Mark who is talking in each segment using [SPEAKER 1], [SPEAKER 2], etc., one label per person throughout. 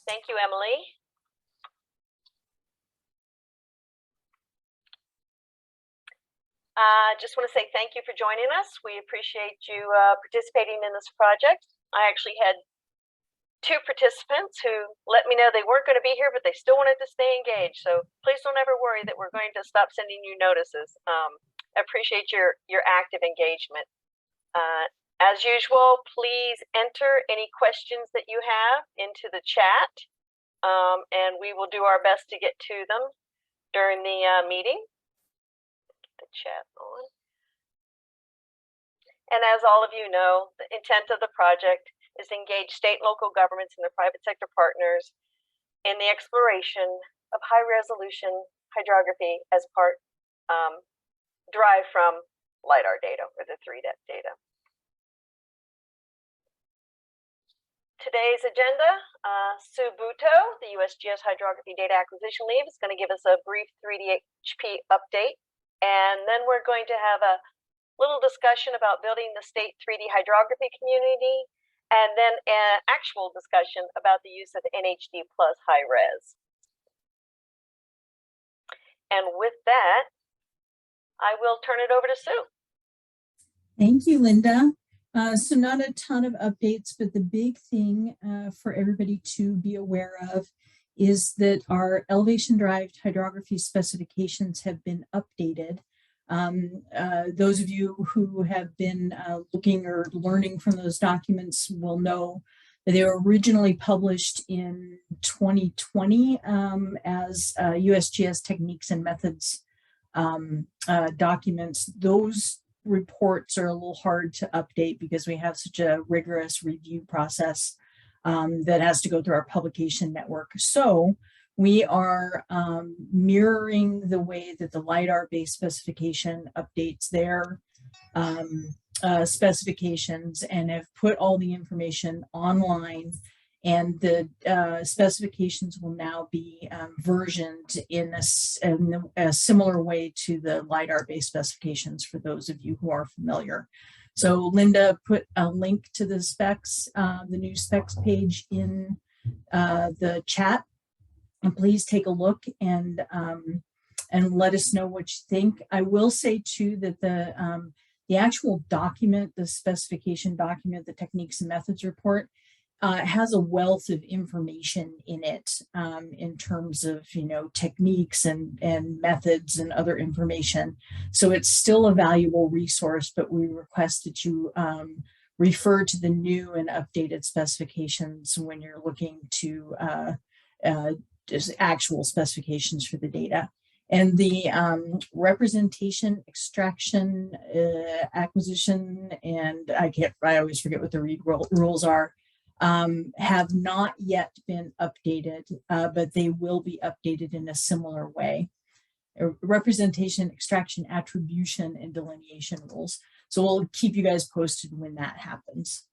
[SPEAKER 1] Thank you, Emily. Just want to say thank you for joining us. We appreciate you participating in this project. I actually had 2 participants who let me know they weren't going to be here, but they still wanted to stay engaged. So please don't ever worry that we're going to stop sending you notices. I appreciate your active engagement. As usual, please enter any questions that you have into the chat, and we will do our best to get to them during the meeting. Get the chat on. And as all of you know, the intent of the project is to engage state and local governments and their private sector partners in the exploration of high-resolution hydrography as part derived from LiDAR data, or the 3D data. Today's agenda, Sue Buto, the USGS Hydrography Data Acquisition Lead, is going to give us a brief 3D-HP update, and then we're going to have a little discussion about building the state 3D hydrography community, and then an actual discussion about the use of NHD plus high res. And with that, I will turn it over to Sue.
[SPEAKER 2] Thank you, Linda. So not a ton of updates, but the big thing for everybody to be aware of is that our elevation-derived hydrography specifications have been updated. Those of you who have been looking or learning from those documents will know that they were originally published in 2020 as USGS techniques and methods documents. Those reports are a little hard to update because we have such a rigorous review process that has to go through our publication network. So we are mirroring the way that the LiDAR-based specification updates their specifications and have put all the information online, and the specifications will now be versioned in a similar way to the LiDAR-based specifications for those of you who are familiar. So Linda put a link to the specs, the new specs page in the chat. And please take a look and let us know what you think. I will say too that the actual document, the specification document, the techniques and methods report, has a wealth of information in it in terms of techniques and methods and other information. So it's still a valuable resource, but we request that you refer to the new and updated specifications when you're looking to just actual specifications for the data. And the representation, extraction, acquisition, and I always forget what the read rules are, have not yet been updated, but they will be updated in a similar way. Representation, extraction, attribution, and delineation rules. So we'll keep you guys posted when that happens.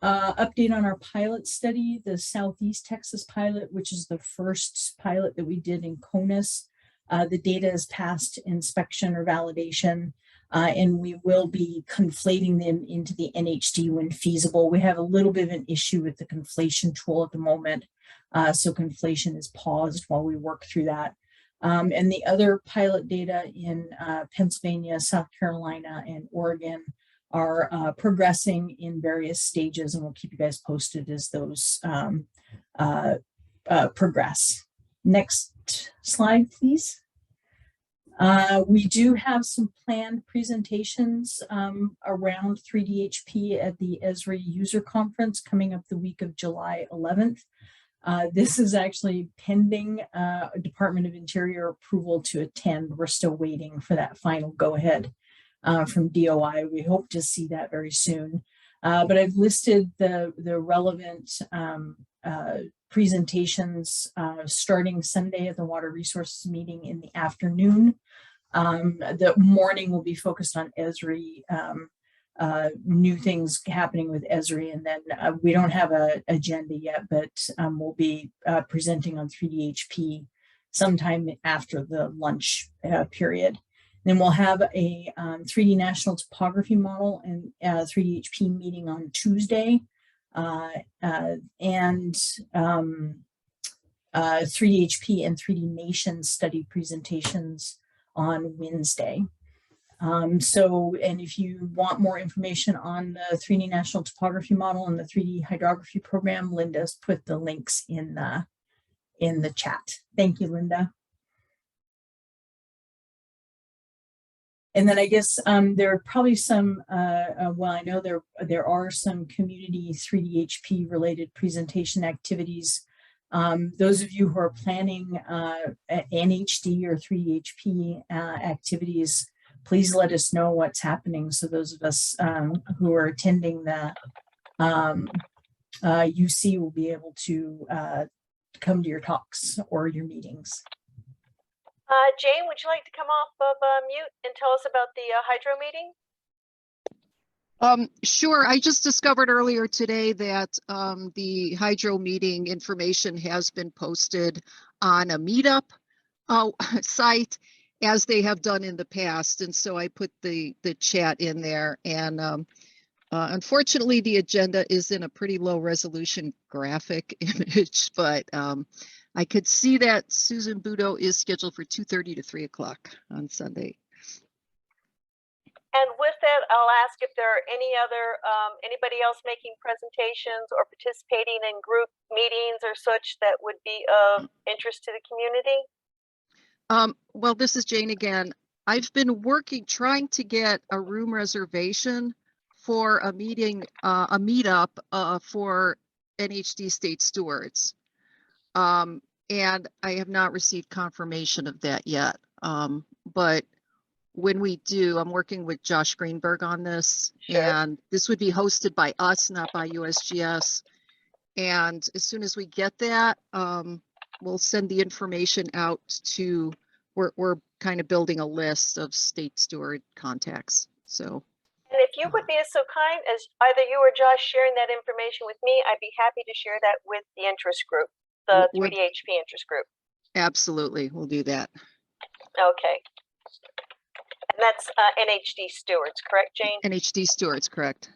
[SPEAKER 2] Update on our pilot study, the Southeast Texas pilot, which is the first pilot that we did in CONUS. The data has passed inspection or validation, and we will be conflating them into the NHD when feasible. We have a little bit of an issue with the conflation tool at the moment, so conflation is paused while we work through that. And the other pilot data in Pennsylvania, South Carolina, and Oregon are progressing in various stages, and we'll keep you guys posted as those progress. Next slide, please. We do have some planned presentations around 3DHP at the Esri User Conference coming up the week of July 11th. This is actually pending Department of Interior approval to attend. We're still waiting for that final go-ahead from DOI. We hope to see that very soon. But I've listed the relevant presentations starting Sunday at the Water Resources meeting in the afternoon. The morning will be focused on Esri, new things happening with Esri, and then we don't have an agenda yet, but we'll be presenting on 3DHP sometime after the lunch period. Then we'll have a 3D National Topography Model and 3DHP meeting on Tuesday. and 3HP and 3D Nation study presentations on Wednesday. And if you want more information on the 3D National Topography Model and the 3D Hydrography Program, Linda's put the links in the chat. Thank you, Linda. And then I guess there are probably some, well, I know there are some community 3DHP related presentation activities. Those of you who are planning NHD or 3DHP activities, please let us know what's happening. So those of us who are attending the UC will be able to come to your talks or your meetings.
[SPEAKER 1] Jane, would you like to come off of mute and tell us about the hydro meeting?
[SPEAKER 3] Sure. I just discovered earlier today that the hydro meeting information has been posted on a meetup site, as they have done in the past. And so I put the chat in there, and unfortunately the agenda is in a pretty low resolution graphic image, but I could see that Susan Budo is scheduled for 2:30 to 3 o'clock on Sunday.
[SPEAKER 1] And with that, I'll ask if there are any other, anybody else making presentations or participating in group meetings or such that would be of interest to the community?
[SPEAKER 3] Well, this is Jane again. I've been trying to get a room reservation for a meetup for NHD state stewards. And I have not received confirmation of that yet. But when we do, I'm working with Josh Greenberg on this,
[SPEAKER 1] Sure.
[SPEAKER 3] And this would be hosted by us, not by USGS. And as soon as we get that, we'll send the information out to, we're kind of building a list of state steward contacts. So.
[SPEAKER 1] And if you would be so kind as either you or Josh sharing that information with me, I'd be happy to share that with the interest group, the 3DHP interest group.
[SPEAKER 3] Absolutely, we'll do that.
[SPEAKER 1] Okay. And that's NHD stewards, correct, Jane?
[SPEAKER 3] NHD stewards, correct.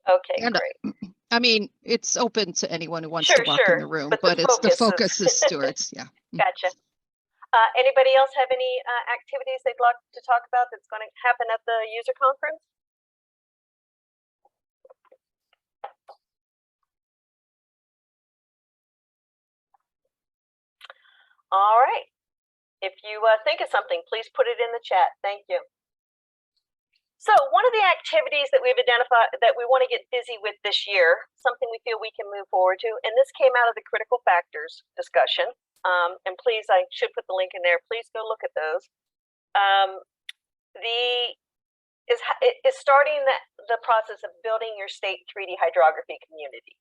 [SPEAKER 1] Okay,
[SPEAKER 3] And,
[SPEAKER 1] great.
[SPEAKER 3] I mean, it's open to anyone who wants
[SPEAKER 1] Sure,
[SPEAKER 3] to walk
[SPEAKER 1] sure,
[SPEAKER 3] in the room,
[SPEAKER 1] but
[SPEAKER 3] but
[SPEAKER 1] the
[SPEAKER 3] it's the
[SPEAKER 1] focus
[SPEAKER 3] focus is stewards, yeah.
[SPEAKER 1] Gotcha. Anybody else have any activities they'd like to talk about that's going to happen at the user conference? All right. If you think of something, please put it in the chat. Thank you. So one of the activities that we've identified that we want to get busy with this year, something we feel we can move forward to, and this came out of the critical factors discussion. And please, I should put the link in there. Please go look at those. Is starting the process of building your state 3D hydrography community.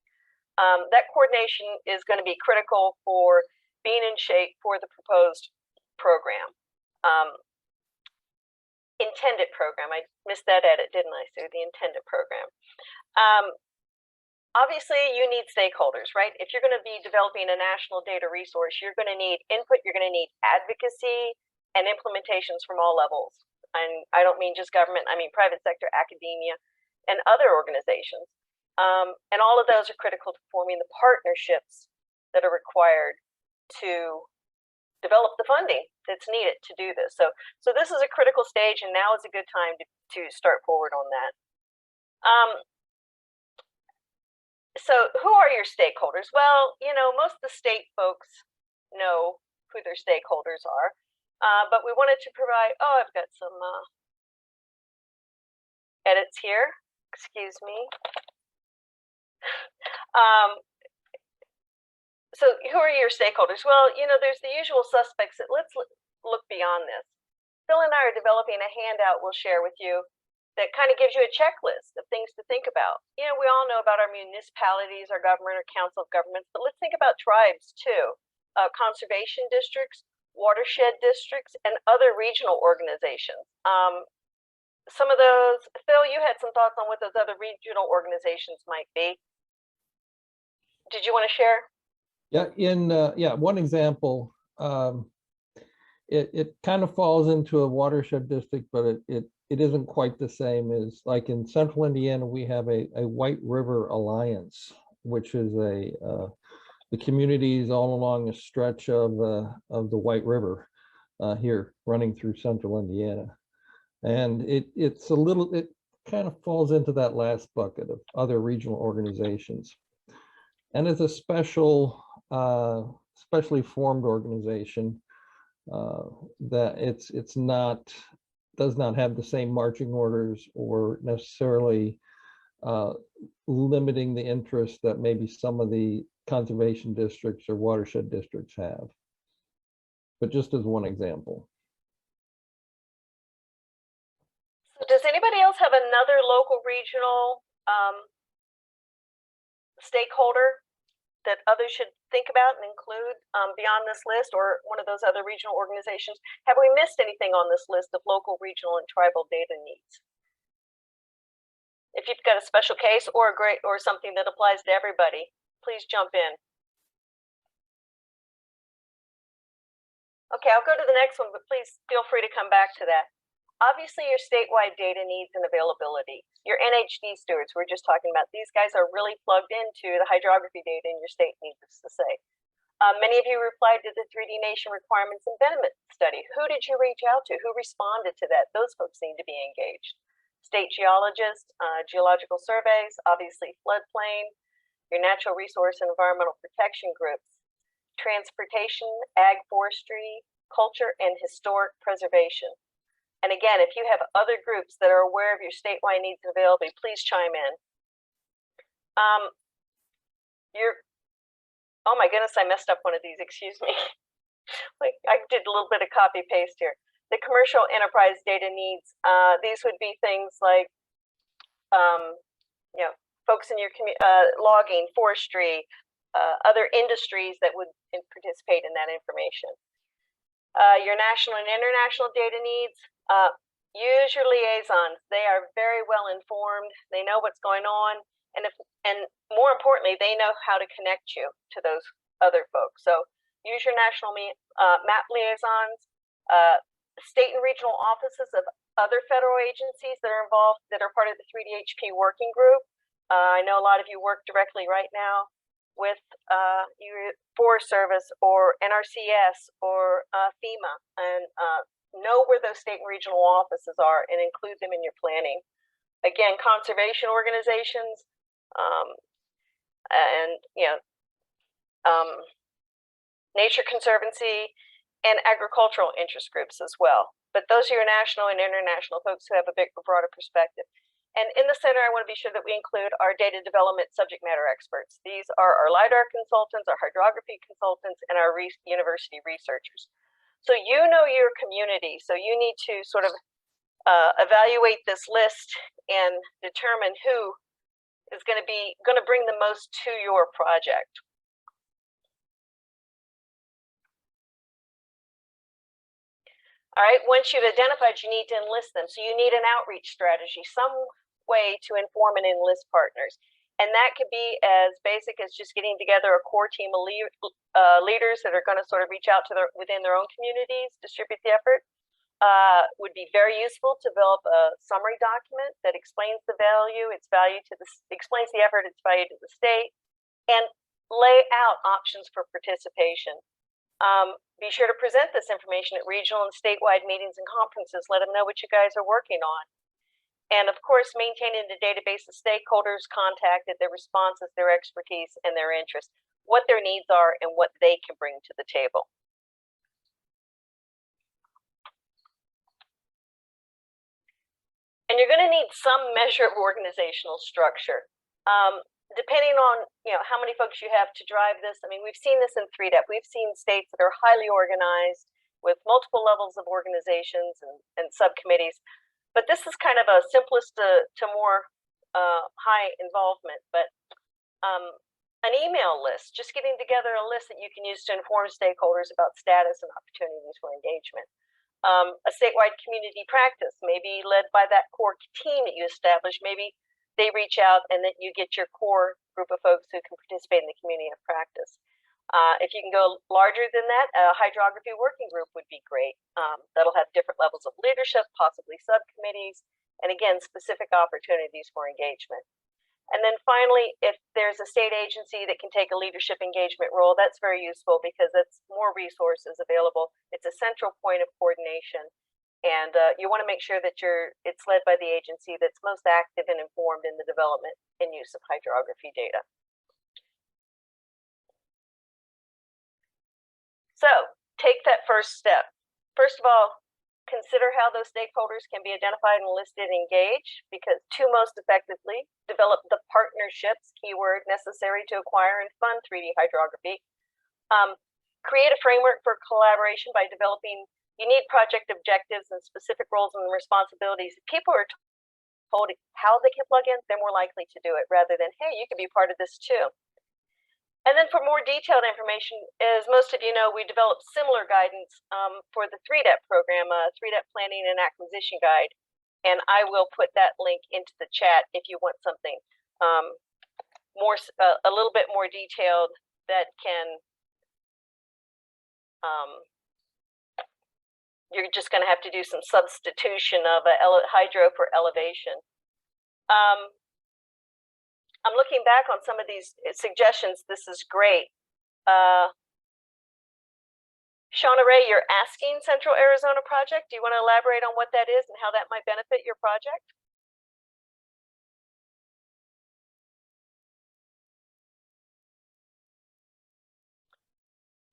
[SPEAKER 1] That coordination is going to be critical for being in shape for the proposed program. Intended program. I missed that edit, didn't I? So the intended program. Obviously, you need stakeholders, right? If you're going to be developing a national data resource, you're going to need input, you're going to need advocacy and implementations from all levels. And I don't mean just government, I mean private sector, academia, and other organizations. And all of those are critical to forming the partnerships that are required to develop the funding that's needed to do this. So this is a critical stage, and now is a good time to start forward on that. So who are your stakeholders? Well, you know, most of the state folks know who their stakeholders are, but we wanted to provide, oh, I've got some edits here, excuse me. So who are your stakeholders? Well, you know, there's the usual suspects. Let's look beyond this. Phil and I are developing a handout we'll share with you that kind of gives you a checklist of things to think about. You know, we all know about our municipalities, our government or council of governments, but let's think about tribes too, conservation districts, watershed districts, and other regional organizations. Some of those, Phil, you had some thoughts on what those other regional organizations might be. Did you want to share?
[SPEAKER 4] Yeah, one example, it kind of falls into a watershed district, but it it isn't quite the same as, like in central Indiana, we have a White River Alliance, which is the communities all along a stretch of the White River here running through central Indiana. And it kind of falls into that last bucket of other regional organizations. And it's a specially formed organization that does not have the same marching orders or necessarily limiting the interest that maybe some of the conservation districts or watershed districts have. But just as one example.
[SPEAKER 1] So does anybody else have another local regional stakeholder that others should think about and include beyond this list, or one of those other regional organizations? Have we missed anything on this list of local, regional, and tribal data needs? If you've got a special case or something that applies to everybody, please jump in. Okay, I'll go to the next one, but please feel free to come back to that. Obviously, your statewide data needs and availability. Your NHD stewards, we're just talking about, these guys are really plugged into the hydrography data in your state, needless to say. Many of you replied to the 3D Nation requirements and benefit study. Who did you reach out to? Who responded to that? Those folks need to be engaged. State geologists, geological surveys, obviously floodplain, your natural resource and environmental protection groups, transportation, ag forestry, culture, and historic preservation. And again, if you have other groups that are aware of your statewide needs and availability, please chime in. Oh my goodness, I messed up one of these, excuse me. Like, I did a little bit of copy paste here. The commercial enterprise data needs, these would be things like, you know, folks in your logging, forestry, other industries that would participate in that information. Your national and international data needs, use your liaisons. They are very well informed. They know what's going on, and more importantly, they know how to connect you to those other folks. So use your national map liaisons, state and regional offices of other federal agencies that are involved, that are part of the 3DHP working group. I know a lot of you work directly right now with your Forest Service or NRCS or FEMA, and know where those state and regional offices are and include them in your planning. Again, conservation organizations, and Nature Conservancy, and agricultural interest groups as well. But those are your national and international folks who have a big, broader perspective. And in the center, I want to be sure that we include our data development subject matter experts. These are our LIDAR consultants, our hydrography consultants, and our university researchers. So you know your community, so you need to sort of evaluate this list and determine who is going to bring the most to your project. All right, once you've identified, you need to enlist them. So you need an outreach strategy, some way to inform and enlist partners. And that could be as basic as just getting together a core team of leaders that are going to sort of reach out to within their own communities, distribute the effort. Would be very useful to develop a summary document that explains the value, explains the effort, its value to the state, and lay out options for participation. Be sure to present this information at regional and statewide meetings and conferences. Let them know what you guys are working on. And of course, maintaining the database of stakeholders contacted, their responses, their expertise, and their interests, what their needs are and what they can bring to the table. And you're going to need some measure of organizational structure. Depending on how many folks you have to drive this. I mean, we've seen this in 3DEP. We've seen states that are highly organized with multiple levels of organizations and subcommittees. But this is kind of a simplest to more high involvement. But an email list, just getting together a list that you can use to inform stakeholders about status and opportunities for engagement. A statewide community practice, maybe led by that core team that you establish. Maybe they reach out and then you get your core group of folks who can participate in the community of practice. If you can go larger than that, a hydrography working group would be great. That'll have different levels of leadership, possibly subcommittees, and again, specific opportunities for engagement. And then finally, if there's a state agency that can take a leadership engagement role, that's very useful because that's more resources available. It's a central point of coordination. And you want to make sure that it's led by the agency that's most active and informed in the development and use of hydrography data. So take that first step. First of all, consider how those stakeholders can be identified and listed and engaged, because to most effectively develop the partnerships, keyword, necessary to acquire and fund 3D hydrography. Create a framework for collaboration by developing unique project objectives and specific roles and responsibilities. If people are told how they can plug in, they're more likely to do it rather than, hey, you can be part of this too. And then for more detailed information, as most of you know, we developed similar guidance for the 3DEP program, 3DEP Planning and Acquisition Guide. And I will put that link into the chat if you want something a little bit more detailed that can, you're just going to have to do some substitution of hydro for elevation. I'm looking back on some of these suggestions. This is great. Shauna Ray, you're asking Central Arizona Project. Do you want to elaborate on what that is and how that might benefit your project?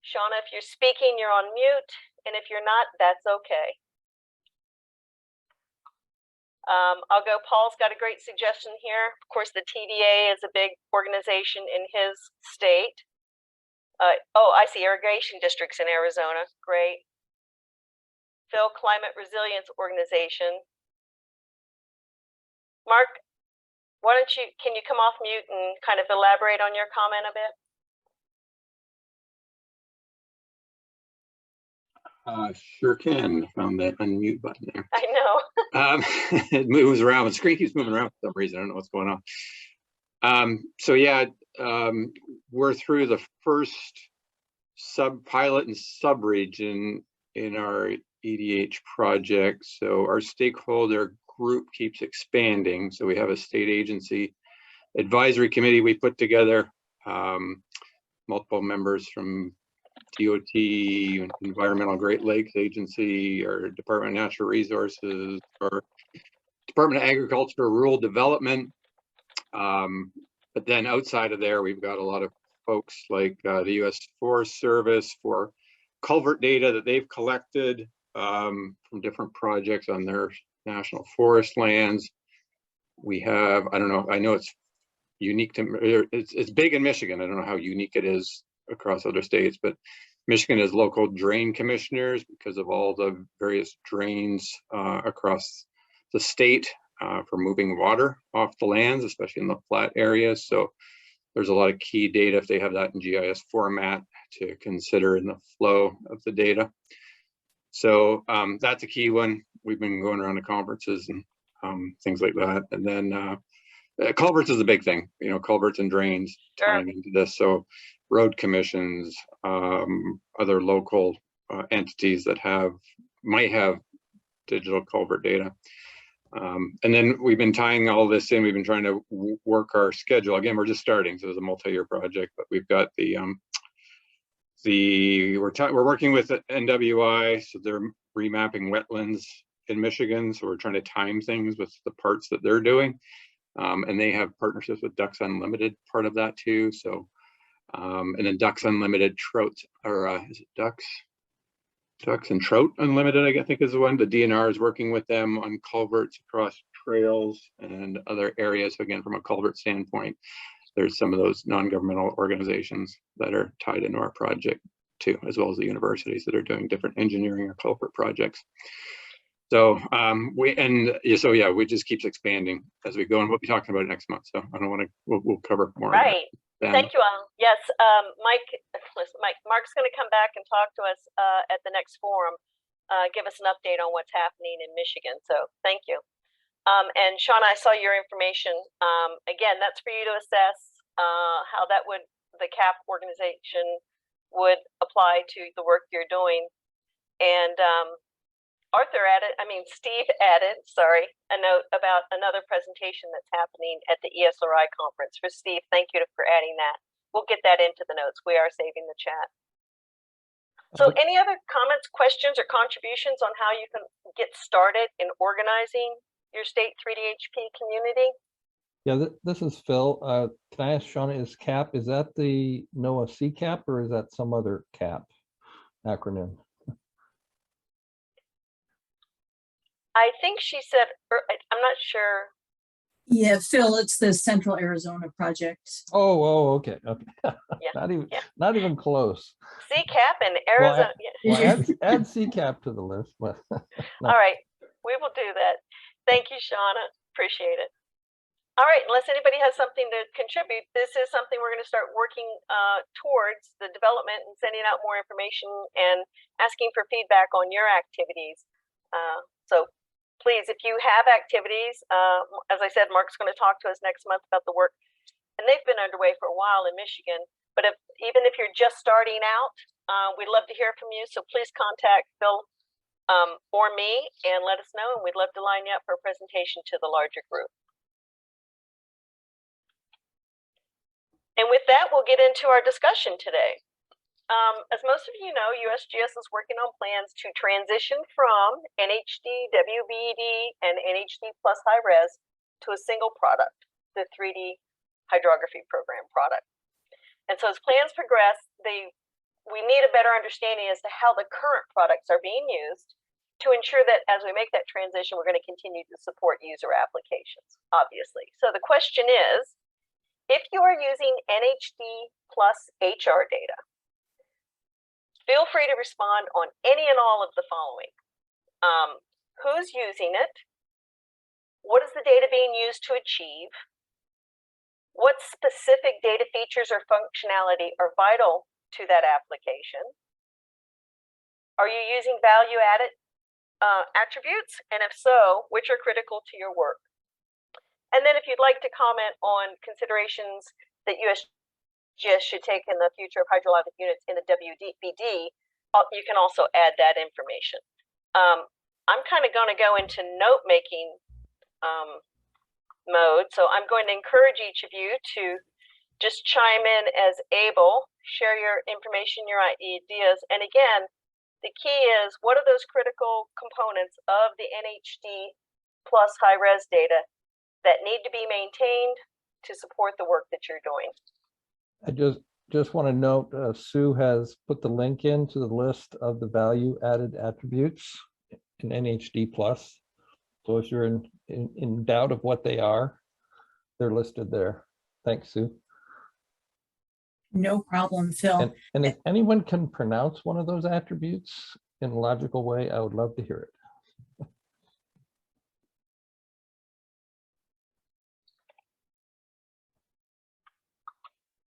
[SPEAKER 1] Shauna, if you're speaking, you're on mute. And if you're not, that's okay. I'll go. Paul's got a great suggestion here. Of course, the TVA is a big organization in his state. Oh, I see, irrigation districts in Arizona. Great. Phil, Climate Resilience Organization. Mark, can you come off mute and kind of elaborate on your comment a bit?
[SPEAKER 5] Sure can. Found that unmute button there.
[SPEAKER 1] I know.
[SPEAKER 5] It moves around. The screen keeps moving around for some reason. I don't know what's going on. So yeah, we're through the first pilot and sub-region in our EDH project. So our stakeholder group keeps expanding. So we have a state agency advisory committee we put together, multiple members from DOT, Environmental Great Lakes Agency, or Department of Natural Resources, or Department of Agriculture, Rural Development. But then outside of there, we've got a lot of folks like the U.S. Forest Service for culvert data that they've collected from different projects on their national forest lands. We have, I don't know, I know it's unique to, it's big in Michigan. I don't know how unique it is across other states, but Michigan has local drain commissioners because of all the various drains across the state for moving water off the lands, especially in the flat areas. So there's a lot of key data if they have that in GIS format to consider in the flow of the data. So that's a key one. We've been going around to conferences and things like that. And then culverts is a big thing, you know, culverts and drains tying into this. So road commissions, other local entities that might have digital culvert data. And then we've been tying all this in. We've been trying to work our schedule. Again, we're just starting, so it's a multi-year project, but we've got we're working with the NWI, so they're remapping wetlands in Michigan. So we're trying to time things with the parts that they're doing. And they have partnerships with Ducks Unlimited, part of that too. So, and then Ducks Unlimited Trout, or is it Ducks and Trout Unlimited, I think is the one. The DNR is working with them on culverts across trails and other areas. So again, from a culvert standpoint, there's some of those non-governmental organizations that are tied into our project too, as well as the universities that are doing different engineering or culvert projects. So we just keeps expanding as we go, and we'll be talking about it next month. So I don't want to, we'll cover more.
[SPEAKER 1] Right. Thank you, Alan. Yes, Mark's going to come back and talk to us at the next forum, give us an update on what's happening in Michigan. So thank you. And Shauna, I saw your information. Again, that's for you to assess how that would, the CAP organization would apply to the work you're doing. And Steve added, a note about another presentation that's happening at the ESRI conference. For Steve, thank you for adding that. We'll get that into the notes. We are saving the chat. So any other comments, questions, or contributions on how you can get started in organizing your state 3DHP community?
[SPEAKER 4] Yeah, this is Phil. Can I ask Shauna, is CAP, is that the NOAA CCAP or is that some other CAP acronym?
[SPEAKER 1] I think she said, I'm not sure.
[SPEAKER 2] Yeah, Phil, it's the Central Arizona Project.
[SPEAKER 4] Oh, okay.
[SPEAKER 1] Yeah,
[SPEAKER 4] not even close.
[SPEAKER 1] CCAP and
[SPEAKER 4] Well,
[SPEAKER 1] Arizona.
[SPEAKER 4] add CCAP to the list. No.
[SPEAKER 1] All right, we will do that. Thank you, Shauna. Appreciate it. All right, unless anybody has something to contribute, this is something we're going to start working towards the development and sending out more information and asking for feedback on your activities. So please, if you have activities, as I said, Mark's going to talk to us next month about the work, and they've been underway for a while in Michigan. But even if you're just starting out, we'd love to hear from you. So please contact Phil or me and let us know, and we'd love to line you up for a presentation to the larger group. And with that, we'll get into our discussion today. As most of you know, USGS is working on plans to transition from NHD, WBD, and NHD plus high res to a single product, the 3D hydrography program product. And so as plans progress, we need a better understanding as to how the current products are being used to ensure that as we make that transition, we're going to continue to support user applications, obviously. So the question is, if you are using NHD plus HR data, feel free to respond on any and all of the following. Who's using it? What is the data being used to achieve? What specific data features or functionality are vital to that application? Are you using value-added attributes? And if so, which are critical to your work? And then if you'd like to comment on considerations that USGS should take in the future of hydrologic units in the WBD, you can also add that information. I'm kind of going to go into note-making mode, so I'm going to encourage each of you to just chime in as able, share your information, your ideas, and again, the key is, what are those critical components of the NHD plus high-res data that need to be maintained to support the work that you're doing?
[SPEAKER 4] I just want to note, Sue has put the link into the list of the value added attributes in NHD plus. So if you're in doubt of what they are, they're listed there. Thanks, Sue.
[SPEAKER 2] No problem, Phil.
[SPEAKER 4] And if anyone can pronounce one of those attributes in a logical way, I would love to hear it.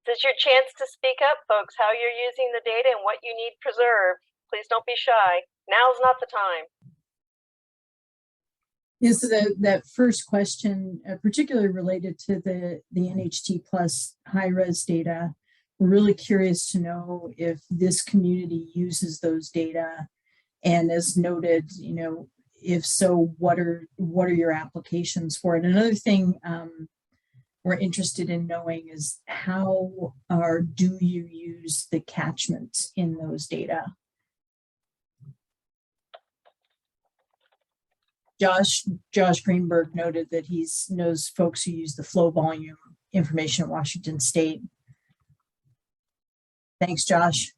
[SPEAKER 1] This is your chance to speak up, folks, how you're using the data and what you need preserved. Please don't be shy. Now's not the time.
[SPEAKER 2] Yes, that first question, particularly related to the NHT plus high-res data, we're really curious to know if this community uses those data, and as noted, if so, what are your applications for it? Another thing we're interested in knowing is how or do you use the catchments in those data? Josh Greenberg noted that he knows folks who use the flow volume information at Washington State. Thanks, Josh.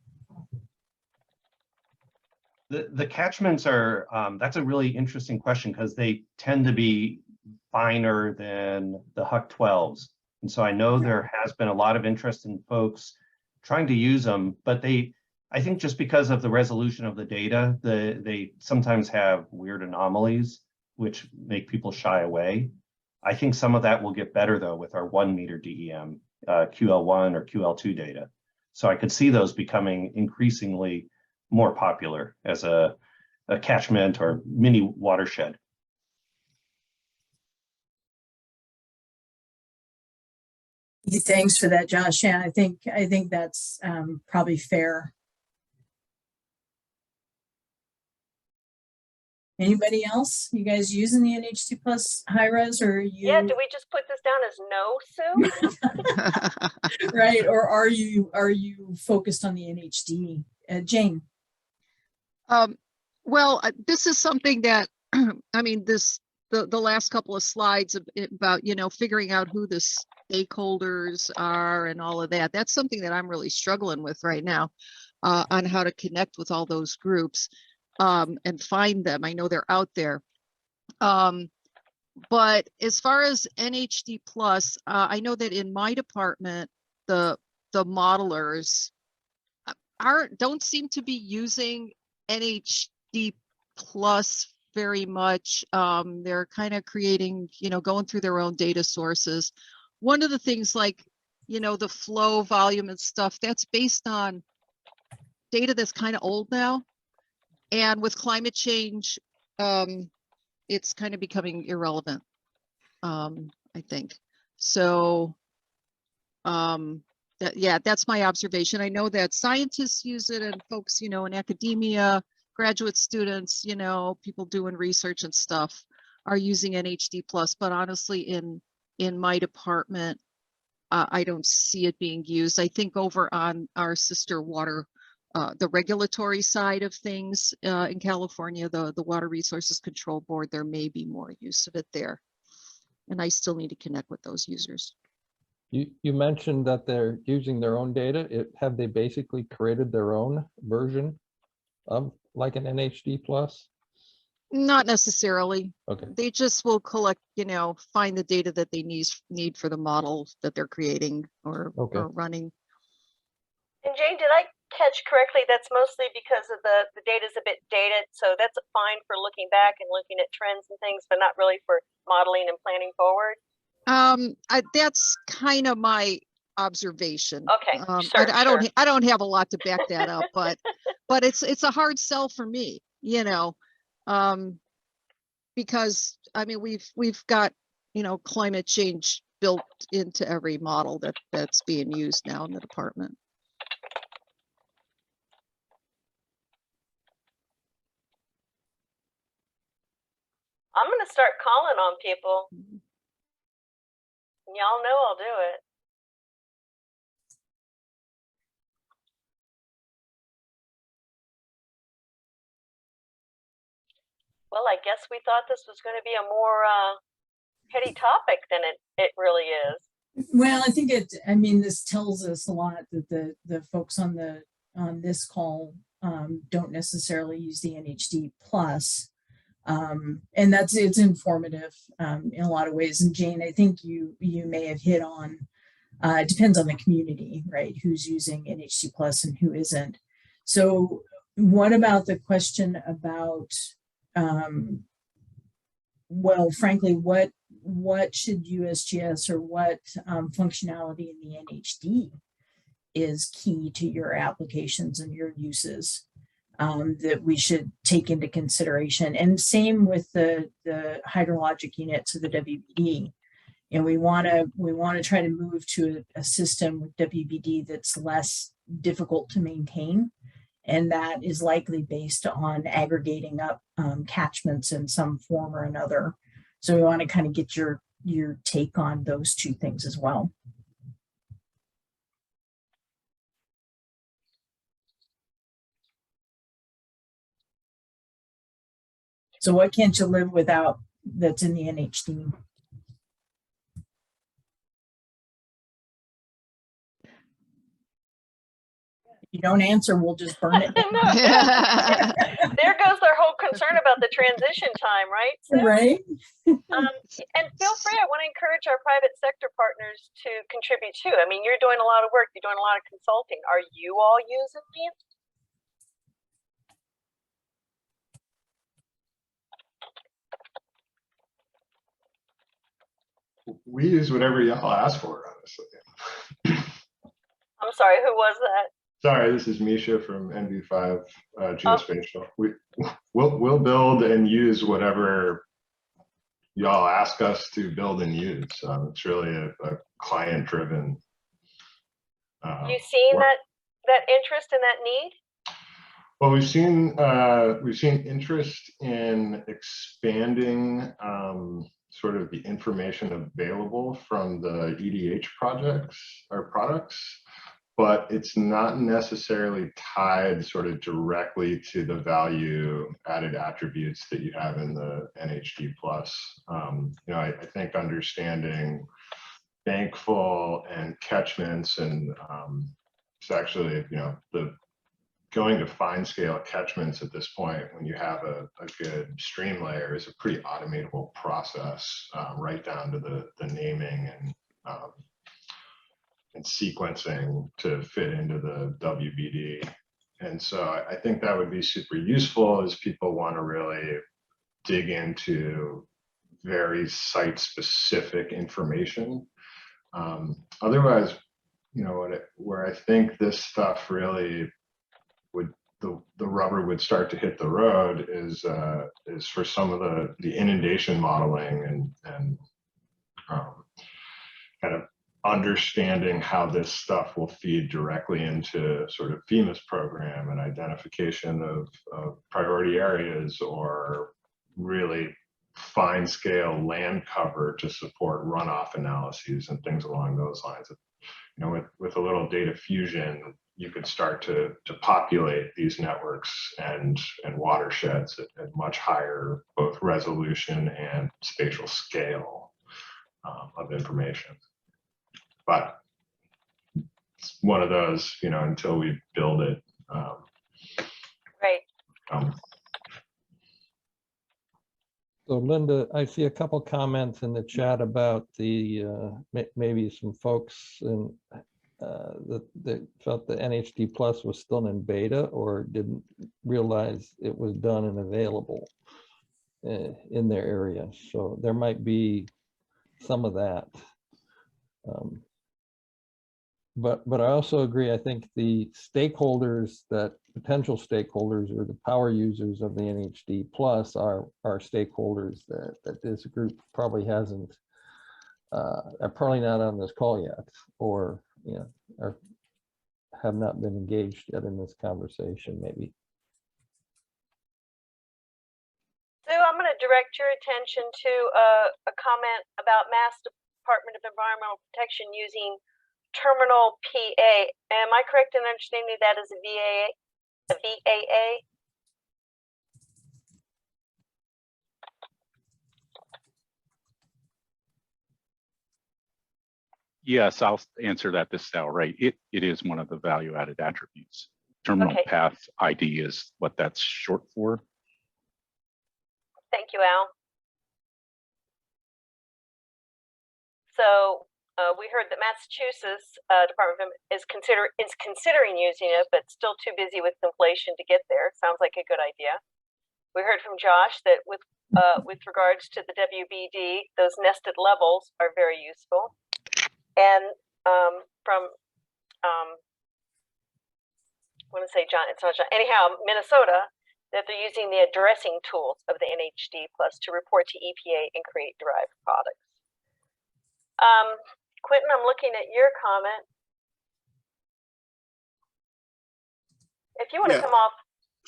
[SPEAKER 6] The catchments are, that's a really interesting question because they tend to be finer than the Huck 12s. And so I know there has been a lot of interest in folks trying to use them, but I think just because of the resolution of the data, they sometimes have weird anomalies, which make people shy away. I think some of that will get better though with our 1 meter DEM, QL1 or QL2 data. So I could see those becoming increasingly more popular as a catchment or mini watershed.
[SPEAKER 2] Thanks for that, Josh. Yeah, I think that's probably fair. Anybody else? You guys using the NHD plus high res, or are you?
[SPEAKER 1] Yeah, do we just put this down as no, Sue?
[SPEAKER 2] Right, or are you focused on the NHD? Jane?
[SPEAKER 3] Well, this is something that, I mean, the last couple of slides about, you know, figuring out who the stakeholders are and all of that. That's something that I'm really struggling with right now, on how to connect with all those groups, and find them. I know they're out there. But as far as NHD plus, I know that in my department, the modelers don't seem to be using NHD plus very much. They're kind of creating, you know, going through their own data sources. One of the things, like, you know, the flow volume and stuff, that's based on data that's kind of old now. And with climate change, it's kind of becoming irrelevant, I think. So, yeah, that's my observation. I know that scientists use it, and folks, you know, in academia, graduate students, you know, people doing research and stuff are using NHD plus, but honestly, in my department, I don't see it being used. I think over on our sister water, the regulatory side of things, in California, the Water Resources Control Board, there may be more use of it there. And I still need to connect with those users.
[SPEAKER 4] You mentioned that they're using their own data. Have they basically created their own version of like an NHD plus?
[SPEAKER 3] Not necessarily.
[SPEAKER 4] Okay.
[SPEAKER 3] They just will collect, you know, find the data that they need for the model that they're creating or running.
[SPEAKER 1] And Jane, did I catch correctly? That's mostly because of the data's a bit dated, so that's fine for looking back and looking at trends and things, but not really for modeling and planning forward.
[SPEAKER 3] That's kind of my observation.
[SPEAKER 1] Okay,
[SPEAKER 3] I don't have a lot to back that up, but it's a hard sell for me, you know, because I mean we've got, you know, climate change built into every model that's being used now in the department.
[SPEAKER 1] I'm gonna start calling on people. Y'all know I'll do it. Well, I guess we thought this was going to be a more heady topic than it really is.
[SPEAKER 2] Well, I think I mean, this tells us a lot that the folks on this call don't necessarily use the NHD plus. And it's informative in a lot of ways. And Jane, I think you may have hit on, it depends on the community, right? Who's using NHD plus and who isn't. So what about the question about, well, frankly, what should USGS or what functionality in the NHD is key to your applications and your uses that we should take into consideration? And same with the hydrologic units of the WBD. And we want to try to move to a system with WBD that's less difficult to maintain. And that is likely based on aggregating up catchments in some form or another. So we want to kind of get your take on those two things as well. So what can't you live without that's in the NHD? You don't answer, we'll just burn it.
[SPEAKER 1] There goes their whole concern about the transition time, right? So,
[SPEAKER 2] right.
[SPEAKER 1] And feel free, I want to encourage our private sector partners to contribute too. I mean, you're doing a lot of work, you're doing a lot of consulting. Are you all using it?
[SPEAKER 7] We use whatever y'all ask for, honestly.
[SPEAKER 1] I'm sorry, who was that?
[SPEAKER 7] Sorry, this is Misha from NV5 Geospatial. We'll build and use whatever y'all ask us to build and use. It's really a client-driven.
[SPEAKER 1] You seen that interest and that need?
[SPEAKER 7] Well, we've seen interest in expanding sort of the information available from the EDH projects or products, but it's not necessarily tied sort of directly to the value added attributes that you have in the NHD plus. I think understanding bankful and catchments and it's actually, the going to fine scale catchments at this point, when you have a good stream layer, is a pretty automatable process, right down to the naming and sequencing to fit into the WBD. And so I think that would be super useful as people want to really dig into very site specific information. Otherwise, where I think this stuff really the rubber would start to hit the road is for some of the inundation modeling and kind of understanding how this stuff will feed directly into sort of FEMA's program and identification of priority areas, or really fine scale land cover to support runoff analyses and things along those lines. With a little data fusion, you could start to populate these networks and watersheds at much higher both resolution and spatial scale of information. But it's one of those, until we build it.
[SPEAKER 1] Right.
[SPEAKER 4] So Linda, I see a couple comments in the chat about the maybe some folks that felt the NHD Plus was still in beta or didn't realize it was done and available in their area. So there might be some of that. But I also agree, I think the stakeholders, that potential stakeholders or the power users of the NHD Plus are stakeholders that this group probably hasn't, are probably not on this call yet, or or have not been engaged yet in this conversation, maybe.
[SPEAKER 1] So I'm going to direct your attention to a comment about Mass Department of Environmental Protection using terminal PA. Am I correct in understanding that as a VAA? A VAA?
[SPEAKER 8] Yes, I'll answer that this Sal, right. It is one of the value added attributes. Terminal path ID is what that's short for.
[SPEAKER 1] Thank you, Al. So we heard that Massachusetts Department of is considering using it, but still too busy with inflation to get there. Sounds like a good idea. We heard from Josh that with regards to the WBD, those nested levels are very useful. And from I want to say John, it's not John. Anyhow, Minnesota, that they're using the addressing tools of the NHD Plus to report to EPA and create derived products. Quentin, I'm looking at your comment. If you want to come off,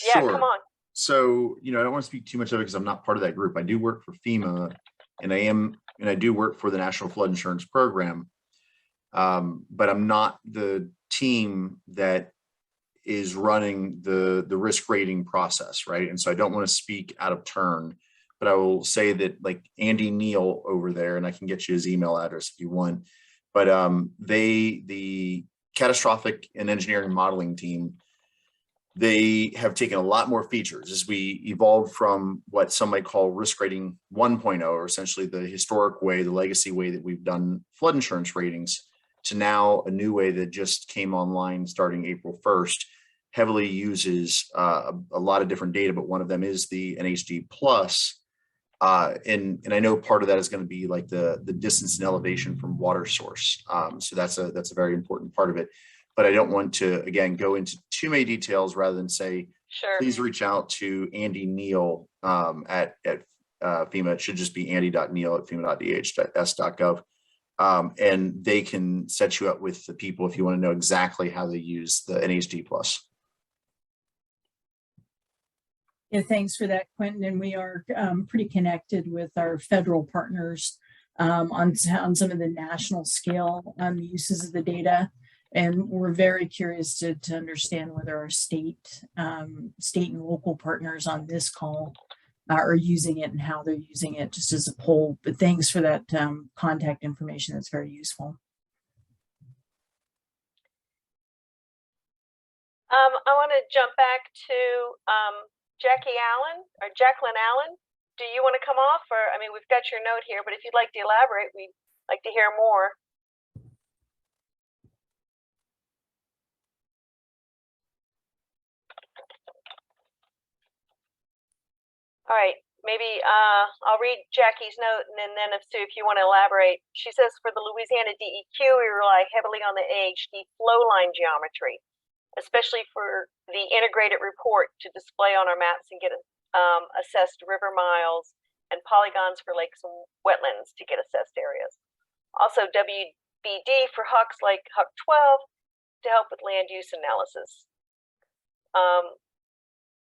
[SPEAKER 1] yeah,
[SPEAKER 9] sure.
[SPEAKER 1] come on.
[SPEAKER 9] So, I don't want to speak too much of it because I'm not part of that group. I do work for FEMA, and I do work for the National Flood Insurance Program. But I'm not the team that is running the risk rating process, right? And so I don't want to speak out of turn, but I will say that, like, Andy Neal over there, and I can get you his email address if you want, but the catastrophic and engineering modeling team, they have taken a lot more features as we evolved from what some might call risk rating 1.0, or essentially the historic way, the legacy way that we've done flood insurance ratings, to now a new way that just came online starting April 1st, heavily uses a lot of different data, but one of them is the NHD Plus. And I know part of that is going to be like the distance and elevation from water source. So that's a very important part of it. But I don't want to, again, go into too many details rather than say,
[SPEAKER 1] sure,
[SPEAKER 9] please reach out to Andy Neal at FEMA. It should just be andy.neal@fema.dh.s.gov. And they can set you up with the people if you want to know exactly how they use the NHD Plus.
[SPEAKER 2] Yeah, thanks for that, Quentin. And we are pretty connected with our federal partners on some of the national scale uses of the data. And we're very curious to understand whether our state and local partners on this call are using it and how they're using it, just as a poll. But thanks for that contact information. That's very useful.
[SPEAKER 1] I want to jump back to Jacqueline Allen. Do you want to come off? Or, I mean, we've got your note here, but if you'd like to elaborate, we'd like to hear more. All right, maybe I'll read Jackie's note, and then if Sue, if you want to elaborate. She says, for the Louisiana DEQ, we rely heavily on the NHD flow line geometry, especially for the integrated report to display on our maps and get assessed river miles and polygons for lakes and wetlands to get assessed areas. Also WBD for HUCs like HUC 12 to help with land use analysis.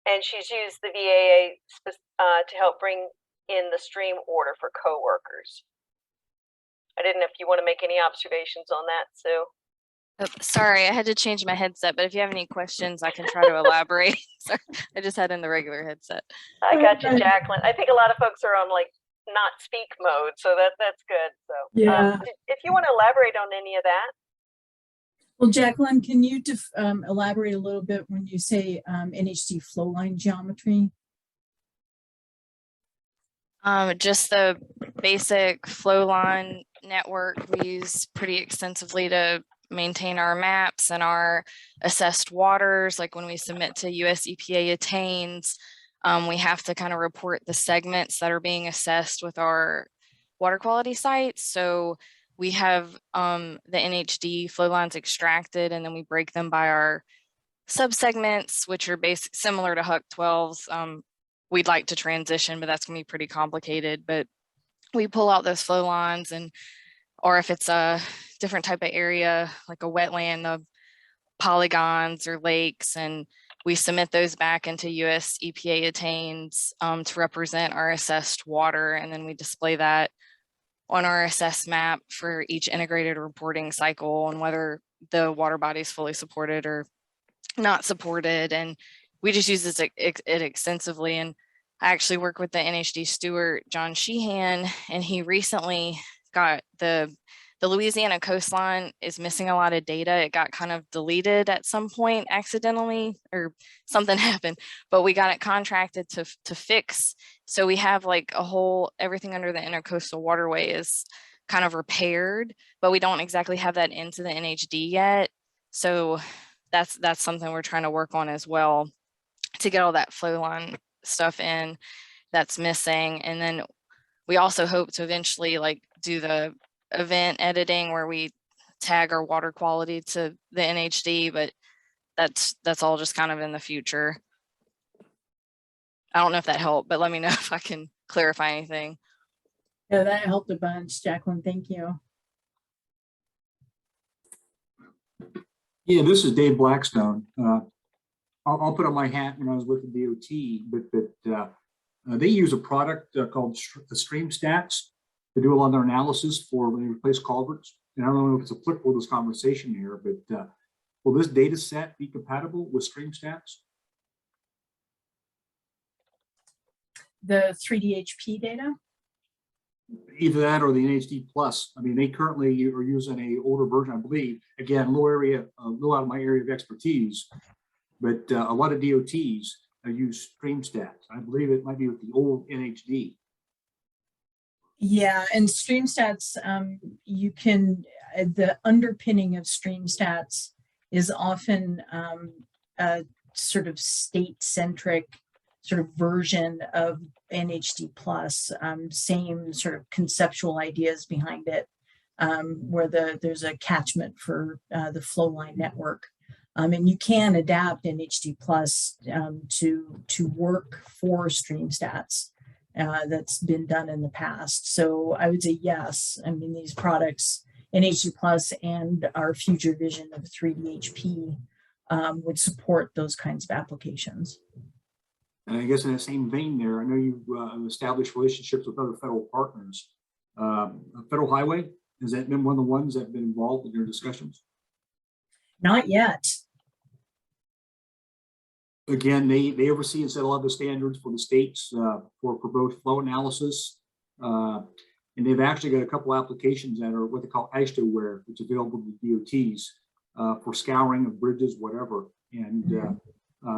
[SPEAKER 1] And she's used the VAA to help bring in the stream order for co-workers. I didn't know if you want to make any observations on that, Sue.
[SPEAKER 10] Oh, sorry, I had to change my headset, but if you have any questions, I can try to elaborate. Sorry, I just had in the regular headset.
[SPEAKER 1] I got you, Jacqueline. I think a lot of folks are on like not speak mode, so that's good. So
[SPEAKER 2] yeah,
[SPEAKER 1] if you want to elaborate on any of that.
[SPEAKER 2] Well, Jacqueline, can you elaborate a little bit when you say NHD flow line geometry?
[SPEAKER 10] Just the basic flow line network we use pretty extensively to maintain our maps and our assessed waters. Like when we submit to US EPA attains, we have to kind of report the segments that are being assessed with our water quality sites. So we have the NHD flow lines extracted, and then we break them by our subsegments, which are similar to HUC 12s. We'd like to transition, but that's gonna be pretty complicated. But we pull out those flow lines, or if it's a different type of area, like a wetland, the polygons or lakes, and we submit those back into US EPA attains to represent our assessed water, and then we display that on our assessed map for each integrated reporting cycle and whether the water body is fully supported or not supported. And we just use it extensively. And I actually work with the NHD steward, John Sheehan, and he recently got the Louisiana coastline is missing a lot of data. It got kind of deleted at some point accidentally, or something happened, but we got it contracted to fix. So we have like everything under the intercoastal waterway is kind of repaired, but we don't exactly have that into the NHD yet. So that's something we're trying to work on as well, to get all that flow line stuff in that's missing. And then we also hope to eventually like do the event editing where we tag our water quality to the NHD, but that's all just kind of in the future. I don't know if that helped, but let me know if I can clarify anything.
[SPEAKER 2] Yeah, that helped a bunch, Jacqueline. Thank you.
[SPEAKER 11] Yeah, this is Dave Blackstone. I'll put on my hat when I was with the DOT, but they use a product called Stream Stats to do a lot of their analysis for when they replace culverts. And I don't know if it's applicable to this conversation here, but will this data set be compatible with Stream Stats?
[SPEAKER 2] The 3DHP data?
[SPEAKER 11] Either that or the NHD Plus. I mean, they currently are using a older version, I believe. Again, a little out of my area of expertise, but a lot of DOTs use Stream Stats. I believe it might be with the old NHD.
[SPEAKER 2] Yeah, and Stream Stats, you can, the underpinning of Stream Stats is often a sort of state-centric sort of version of NHD Plus, same sort of conceptual ideas behind it, where there's a catchment for the flow line network. And you can adapt NHD Plus to work for Stream Stats. That's been done in the past. So I would say yes. I mean, these products, NHD Plus and our future vision of 3DHP would support those kinds of applications.
[SPEAKER 11] And I guess in the same vein there, I know you've established relationships with other federal partners. Federal Highway, has that been one of the ones that have been involved in your discussions?
[SPEAKER 2] Not yet.
[SPEAKER 11] Again, they oversee and set a lot of the standards for the states for both flow analysis. And they've actually got a couple applications that are what they call AASHTOware, which is available to DOTs for scouring of bridges, whatever. And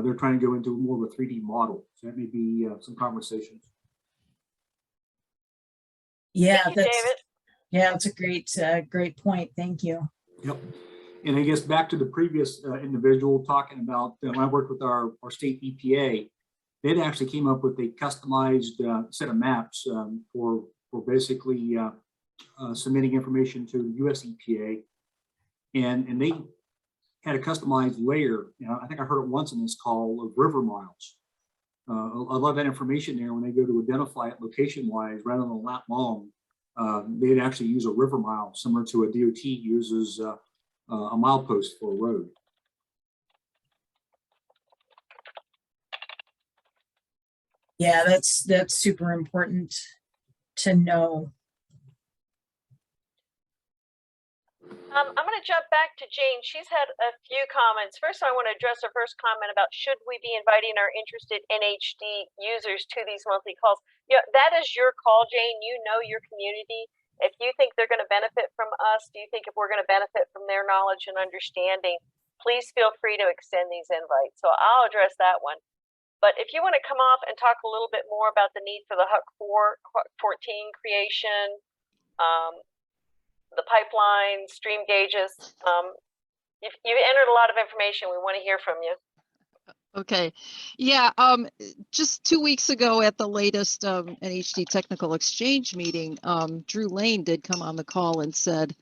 [SPEAKER 11] they're trying to go into more of a 3D model. So that may be some conversations.
[SPEAKER 2] Yeah,
[SPEAKER 1] Thank you, David.
[SPEAKER 2] Yeah, that's a great point. Thank you.
[SPEAKER 11] Yep. And I guess back to the previous individual talking about when I worked with our state EPA, they actually came up with a customized set of maps for basically submitting information to the US EPA. And they had a customized layer. You know, I think I heard it once in this call of river miles. I love that information there when they go to identify it location wise rather than a lap long. They'd actually use a river mile similar to a DOT uses a milepost for a road.
[SPEAKER 2] Yeah, that's super important to know.
[SPEAKER 1] I'm going to jump back to Jane. She's had a few comments. First, I want to address her first comment about should we be inviting our interested NHD users to these monthly calls? Yeah, that is your call, Jane. You know your community. If you think they're going to benefit from us, do you think if we're going to benefit from their knowledge and understanding, please feel free to extend these invites. So I'll address that one. But if you want to come off and talk a little bit more about the need for the HUC 14 creation, the pipeline, stream gauges, you've entered a lot of information. We want to hear from you.
[SPEAKER 3] Okay. Yeah. Just 2 weeks ago at the latest NHD technical exchange meeting, Drew Lane did come on the call and said,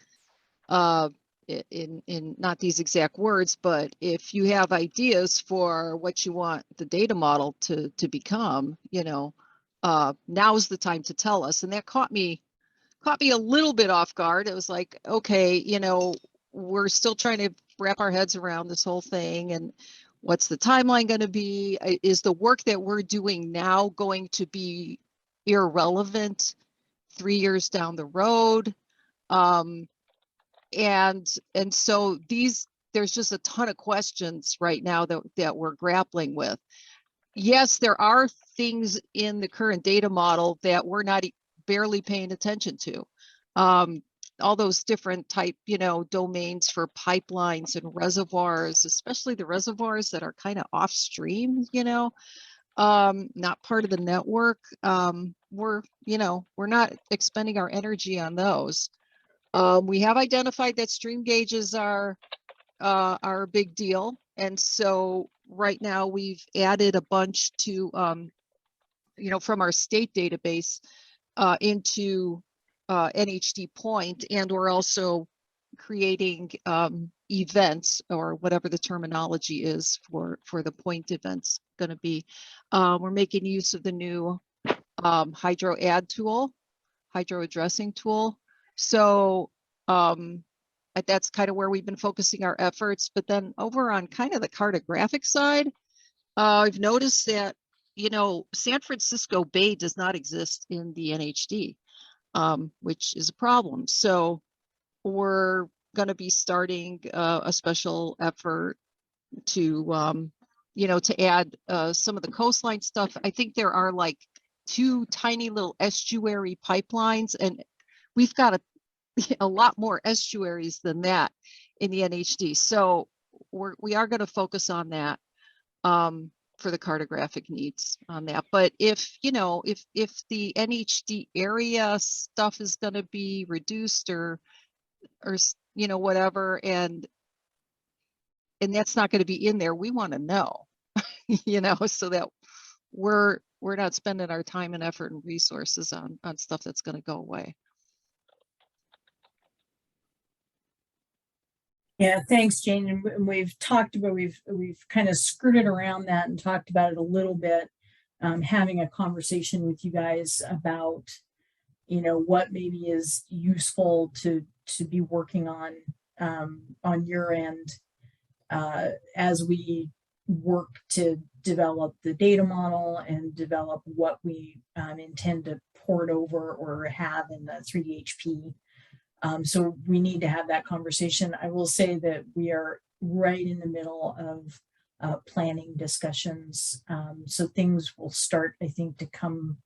[SPEAKER 3] in not these exact words, but if you have ideas for what you want the data model to become, you know, now's the time to tell us. And that caught me a little bit off guard. It was like, okay, you know, we're still trying to wrap our heads around this whole thing. And what's the timeline going to be? Is the work that we're doing now going to be irrelevant 3 years down the road? And so there's just a ton of questions right now that we're grappling with. Yes, there are things in the current data model that we're not barely paying attention to. All those different type, you know, domains for pipelines and reservoirs, especially the reservoirs that are kind of off-stream, you know, not part of the network. We're not expending our energy on those. We have identified that stream gauges are a big deal. And so right now we've added a bunch to, you know, from our state database into NHD Point, and we're also creating events, or whatever the terminology is for the point events going to be. We're making use of the new hydro addressing tool. So that's kind of where we've been focusing our efforts. But then over on kind of the cartographic side, I've noticed that, you know, San Francisco Bay does not exist in the NHD, which is a problem. So we're going to be starting a special effort to, you know, to add some of the coastline stuff. I think there are like 2 tiny little estuary pipelines, and we've got a lot more estuaries than that in the NHD. So we are going to focus on that for the cartographic needs on that. But if, you know, if the NHD area stuff is going to be reduced or, you know, whatever, and that's not going to be in there, we want to know, you know, so that we're not spending our time and effort and resources on stuff that's going to go away.
[SPEAKER 2] Yeah, thanks, Jane. And we've talked about, we've kind of skirted around that and talked about it a little bit, having a conversation with you guys about, you know, what maybe is useful to be working on your end as we work to develop the data model and develop what we intend to port over or have in the 3HP. So we need to have that conversation. I will say that we are right in the middle of planning discussions. So things will start, I think, to come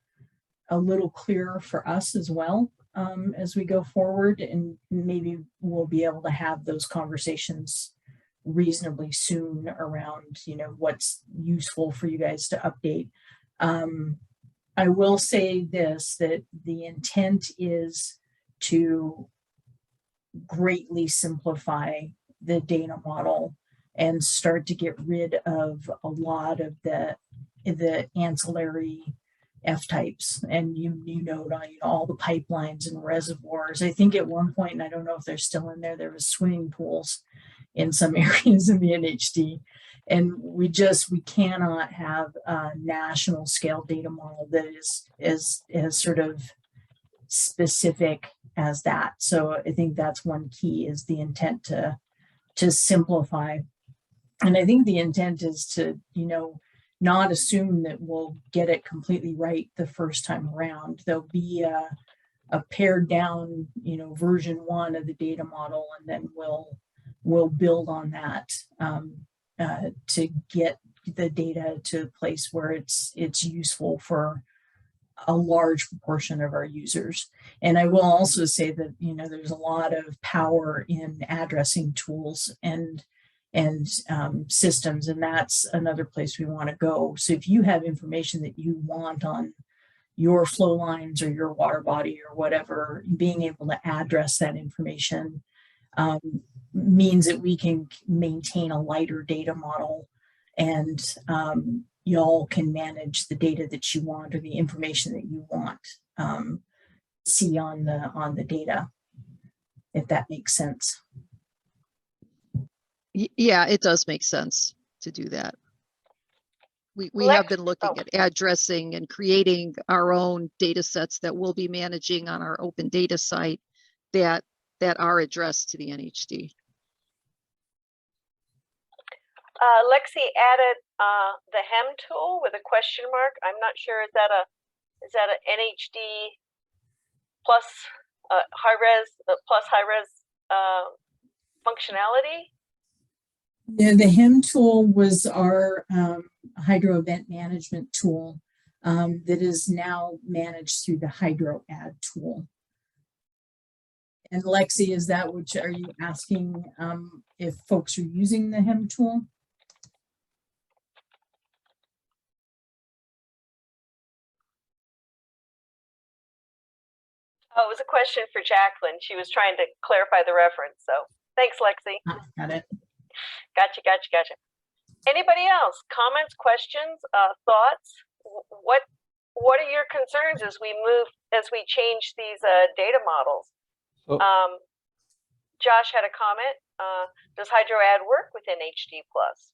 [SPEAKER 2] a little clearer for us as well as we go forward, and maybe we'll be able to have those conversations reasonably soon around, you know, what's useful for you guys to update. I will say this, that the intent is to greatly simplify the data model and start to get rid of a lot of the ancillary F types. And you know, all the pipelines and reservoirs. I think at one point, and I don't know if they're still in there was swimming pools in some areas in the NHD. And we cannot have a national scale data model that is as sort of specific as that. So I think that's one key, is the intent to simplify. And I think the intent is to, you know, not assume that we'll get it completely right the first time around. There'll be a pared down, you know, version 1 of the data model, and then we'll build on that to get the data to a place where it's useful for a large proportion of our users. And I will also say that, you know, there's a lot of power in addressing tools and systems, and that's another place we want to go. So if you have information that you want on your flow lines or your water body or whatever, being able to address that information means that we can maintain a lighter data model, and y'all can manage the data that you want, or the information that you want see on the data, if that makes sense.
[SPEAKER 3] Yeah, it does make sense to do that. We have been looking at addressing and creating our own data sets that we'll be managing on our open data site that are addressed to the NHD.
[SPEAKER 1] Lexi added the HEM tool with a question mark. I'm not sure, is that a NHD plus high res functionality?
[SPEAKER 2] Yeah, the HEM tool was our hydro event management tool that is now managed through the hydro ad tool. And Lexi, is that what are you asking if folks are using the HEM tool?
[SPEAKER 1] Oh, it was a question for Jacqueline. She was trying to clarify the reference. So thanks, Lexi.
[SPEAKER 2] Got it.
[SPEAKER 1] Gotcha. Anybody else? Comments, questions, thoughts? What are your concerns as we change these data models? Josh had a comment. Does HydroAd work with NHD Plus?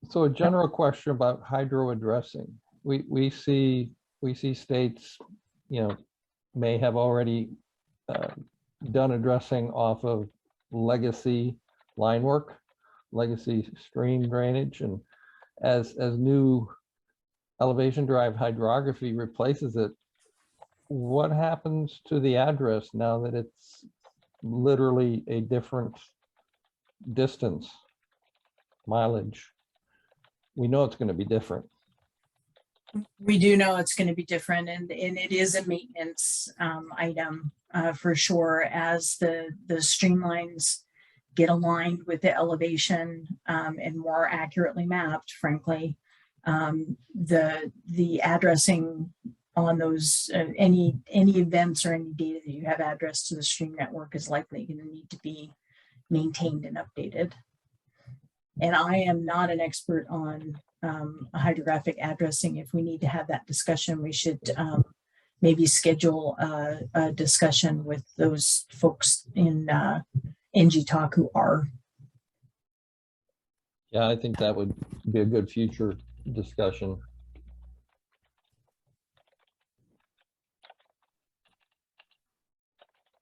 [SPEAKER 4] So a general question about hydro addressing. We see states, you know, may have already done addressing off of legacy line work, legacy stream drainage, and as new elevation drive hydrography replaces it, what happens to the address now that it's literally a different distance, mileage? We know it's going to be different.
[SPEAKER 2] We do know it's going to be different, and it is a maintenance item for sure. As the streamlines get aligned with the elevation and more accurately mapped, frankly, the addressing on those any events or any data that you have addressed to the stream network is likely going to need to be maintained and updated. And I am not an expert on hydrographic addressing. If we need to have that discussion, we should maybe schedule a discussion with those folks in NGTalk who are.
[SPEAKER 4] Yeah, I think that would be a good future discussion.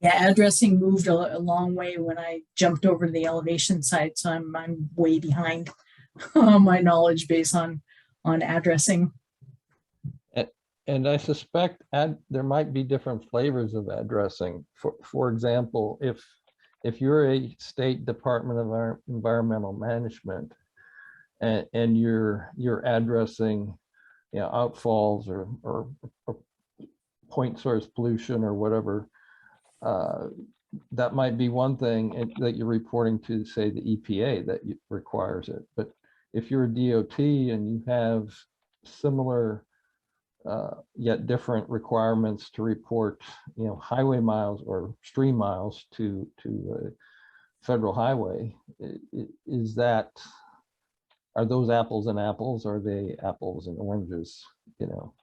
[SPEAKER 2] Yeah, addressing moved a long way when I jumped over to the elevation side, so I'm way behind on my knowledge base on addressing.
[SPEAKER 4] And I suspect there might be different flavors of addressing. For example, if you're a state Department of Environmental Management and you're addressing, you know, outfalls or point source pollution or whatever, that might be one thing that you're reporting to, say, the EPA that requires it. But if you're a DOT and you have similar yet different requirements to report, you know, highway miles or stream miles to federal highway, are those apples and apples? Are they apples and oranges? You know,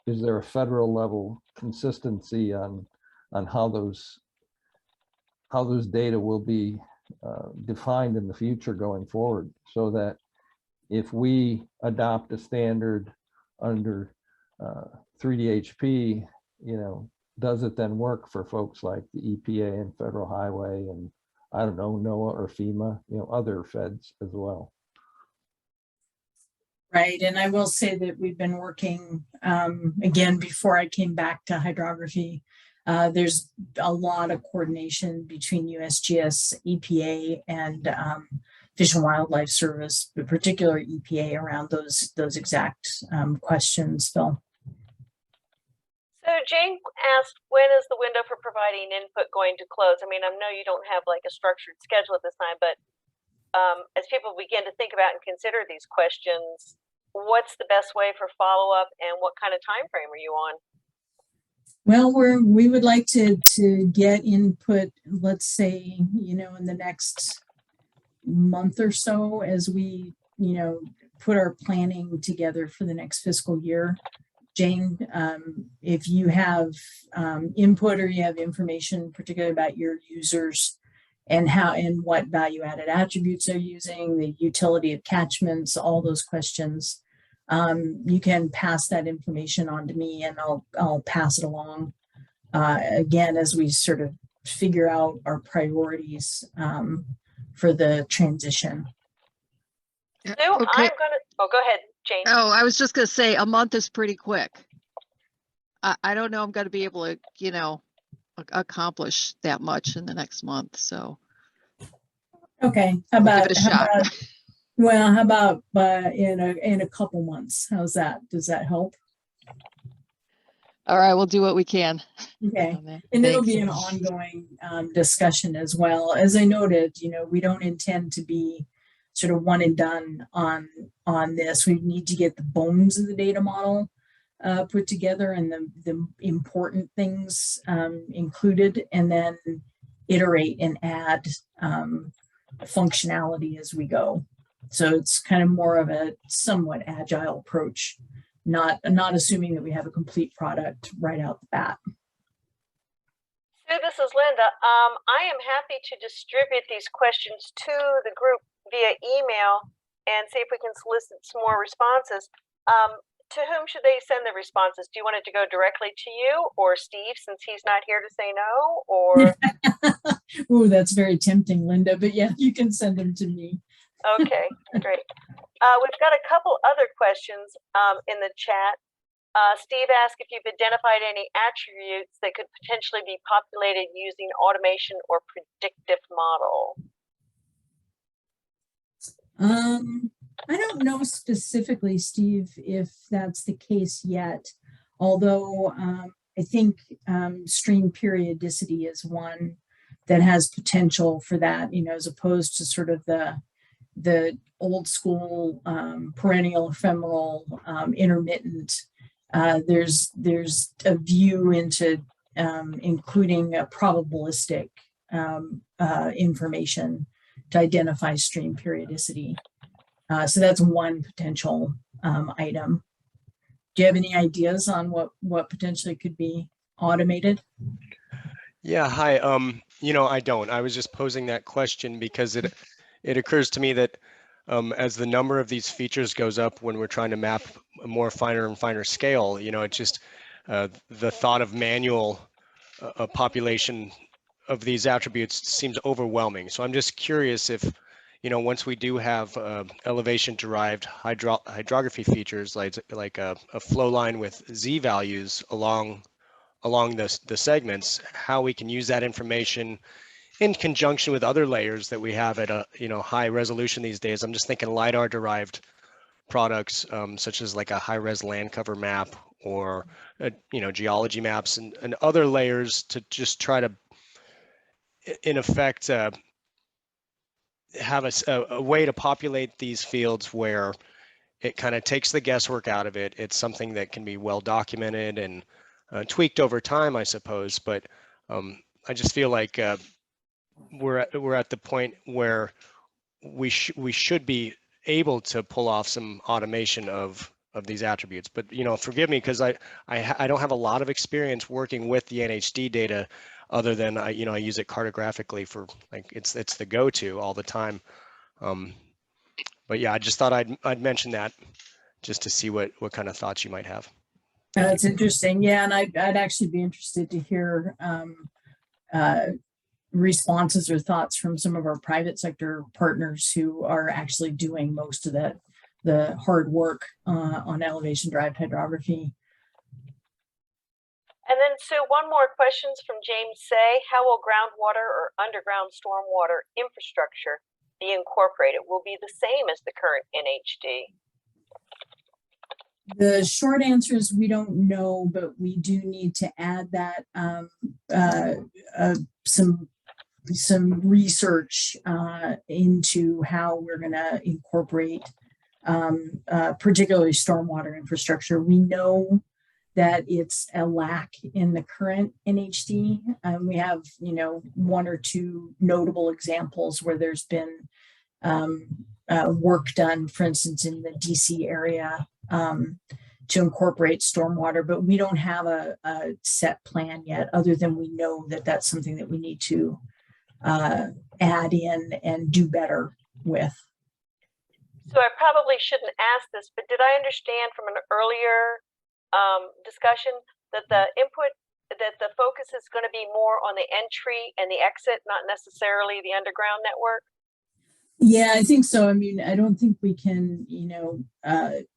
[SPEAKER 4] is there a federal level consistency on how those data will be defined in the future going forward, so that if we adopt a standard under 3DHP, you know, does it then work for folks like the EPA and Federal Highway and, I don't know, NOAA or FEMA, you know, other feds as well?
[SPEAKER 2] Right, and I will say that we've been working, again, before I came back to hydrography, there's a lot of coordination between USGS, EPA, and Fish and Wildlife Service, but particular EPA around those exact questions, Phil.
[SPEAKER 1] So Jane asked, when is the window for providing input going to close? I mean, I know you don't have like a structured schedule at this time, but as people begin to think about and consider these questions, what's the best way for follow-up and what kind of time frame are you on?
[SPEAKER 2] Well, we would like to get input, let's say, you know, in the next month or so, as we, you know, put our planning together for the next fiscal year. Jane, if you have input or you have information, particularly about your users and how and what value added attributes they're using, the utility of catchments, all those questions, you can pass that information on to me and I'll pass it along. Again, as we sort of figure out our priorities for the transition.
[SPEAKER 1] So
[SPEAKER 3] Okay.
[SPEAKER 1] I'm gonna, oh, go ahead, Jane.
[SPEAKER 3] Oh, I was just gonna say a month is pretty quick. I don't know I'm gonna be able to, you know, accomplish that much in the next month, so.
[SPEAKER 2] Okay,
[SPEAKER 3] We'll give it a shot.
[SPEAKER 2] Well, how about in a couple months? How's that? Does that help?
[SPEAKER 3] All right, we'll do what we can.
[SPEAKER 2] Okay, and it'll be an
[SPEAKER 3] Thanks.
[SPEAKER 2] ongoing discussion as well. As I noted, you know, we don't intend to be sort of one and done on this. We need to get the bones of the data model put together and the important things included, and then iterate and add functionality as we go. So it's kind of more of a somewhat agile approach, not assuming that we have a complete product right out the bat.
[SPEAKER 1] So this is Linda. I am happy to distribute these questions to the group via email and see if we can solicit some more responses. To whom should they send the responses? Do you want it to go directly to you or Steve, since he's not here to say no? Or
[SPEAKER 2] Ooh, that's very tempting, Linda, but yeah, you can send them to me.
[SPEAKER 1] okay, great. We've got a couple other questions in the chat. Steve asked if you've identified any attributes that could potentially be populated using automation or predictive model.
[SPEAKER 2] I don't know specifically, Steve, if that's the case yet, although I think stream periodicity is one that has potential for that, you know, as opposed to sort of the old school perennial, ephemeral, intermittent. There's a view into including a probabilistic information to identify stream periodicity. So that's one potential item. Do you have any ideas on what potentially could be automated?
[SPEAKER 12] Yeah, hi. You know, I don't. I was just posing that question because it occurs to me that as the number of these features goes up when we're trying to map a more finer and finer scale, you know, it just the thought of manual a population of these attributes seems overwhelming. So I'm just curious if, once we do have elevation derived hydrography features like a flow line with Z values along the segments, how we can use that information in conjunction with other layers that we have at a high resolution these days. I'm just thinking LiDAR derived products, such as like a high res land cover map or geology maps and other layers to just try to in effect have a way to populate these fields where it kind of takes the guesswork out of it. It's something that can be well documented and tweaked over time, I suppose. But I just feel like we're at the point where we should be able to pull off some automation of these attributes. But forgive me, because I don't have a lot of experience working with the NHD data, other than I use it cartographically for it's the go-to all the time. But yeah, I just thought I'd mention that just to see what kind of thoughts you might have.
[SPEAKER 2] That's interesting. Yeah, and I'd actually be interested to hear responses or thoughts from some of our private sector partners who are actually doing most of the hard work on elevation derived hydrography.
[SPEAKER 1] And then, Sue, one more question from James Say. How will groundwater or underground stormwater infrastructure be incorporated? Will be the same as the current NHD?
[SPEAKER 2] The short answer is we don't know, but we do need to add that some research into how we're going to incorporate particularly stormwater infrastructure. We know that it's a lack in the current NHD. We have, one or two notable examples where there's been work done, for instance, in the DC area to incorporate stormwater, but we don't have a set plan yet, other than we know that that's something that we need to add in and do better with.
[SPEAKER 1] So I probably shouldn't ask this, but did I understand from an earlier discussion that the focus is going to be more on the entry and the exit, not necessarily the underground network?
[SPEAKER 2] Yeah, I think so. I mean, I don't think we can,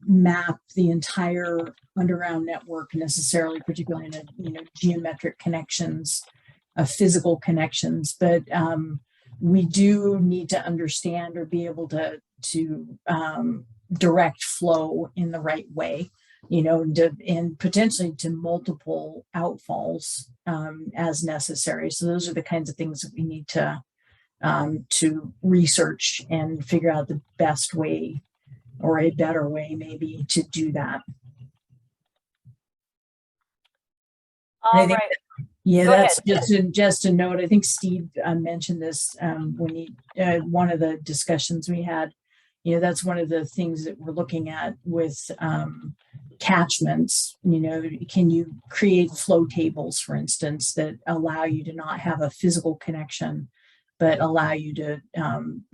[SPEAKER 2] map the entire underground network necessarily, particularly in geometric connections, physical connections, but we do need to understand or be able to direct flow in the right way, and potentially to multiple outfalls as necessary. So those are the kinds of things that we need to research and figure out the best way or a better way maybe to do that.
[SPEAKER 1] All right.
[SPEAKER 2] Yeah,
[SPEAKER 1] Go
[SPEAKER 2] that's
[SPEAKER 1] ahead.
[SPEAKER 2] just a note. I think Steve mentioned this when he one of the discussions we had. That's one of the things that we're looking at with catchments. Can you create flow tables, for instance, that allow you to not have a physical connection, but allow you to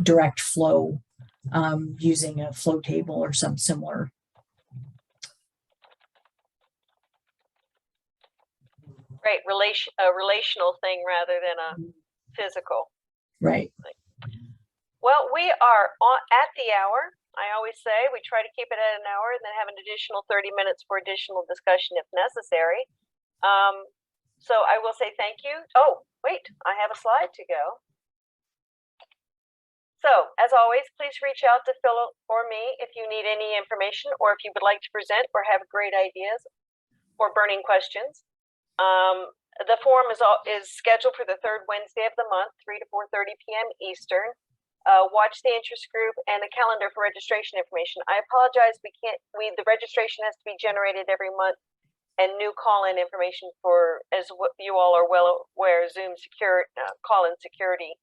[SPEAKER 2] direct flow using a flow table or some similar.
[SPEAKER 1] Right, a relational thing rather than a physical.
[SPEAKER 2] Right.
[SPEAKER 1] Well, we are at the hour. I always say we try to keep it at an hour and then have an additional 30 minutes for additional discussion if necessary. So I will say thank you. Oh, wait, I have a slide to go. So, as always, please reach out to Phil or me if you need any information or if you would like to present or have great ideas or burning questions. The forum is scheduled for the third Wednesday of the month, 3 to 4:30 p.m. Eastern. Watch the interest group and the calendar for registration information. I apologize, the registration has to be generated every month, and new call-in information as what you all are well aware, Zoom call-in security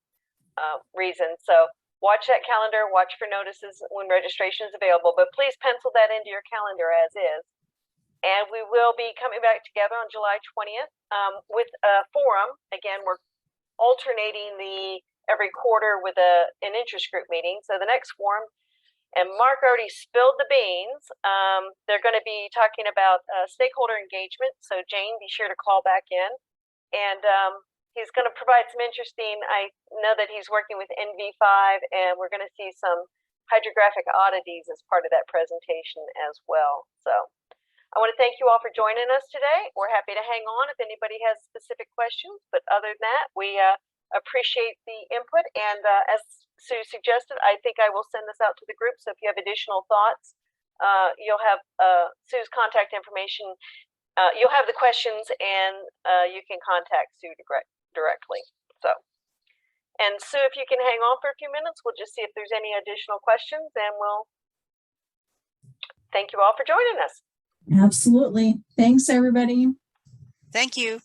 [SPEAKER 1] reasons. So watch that calendar, watch for notices when registration is available, but please pencil that into your calendar as is. And we will be coming back together on July 20th with a forum. Again, we're alternating every quarter with an interest group meeting. So the next forum, and Mark already spilled the beans, they're going to be talking about stakeholder engagement. So Jane, be sure to call back in. and he's going to provide some interesting. I know that he's working with NV5, and we're going to see some hydrographic oddities as part of that presentation as well. So I want to thank you all for joining us today. We're happy to hang on if anybody has specific questions, but other than that, we appreciate the input. And as Sue suggested, I think I will send this out to the group. So if you have additional thoughts, you'll have Sue's contact information. You'll have the questions, and you can contact Sue directly. So, and Sue, if you can hang on for a few minutes, we'll just see if there's any additional questions, and we'll thank you all for joining us.
[SPEAKER 2] Absolutely. Thanks, everybody.
[SPEAKER 13] Thank you.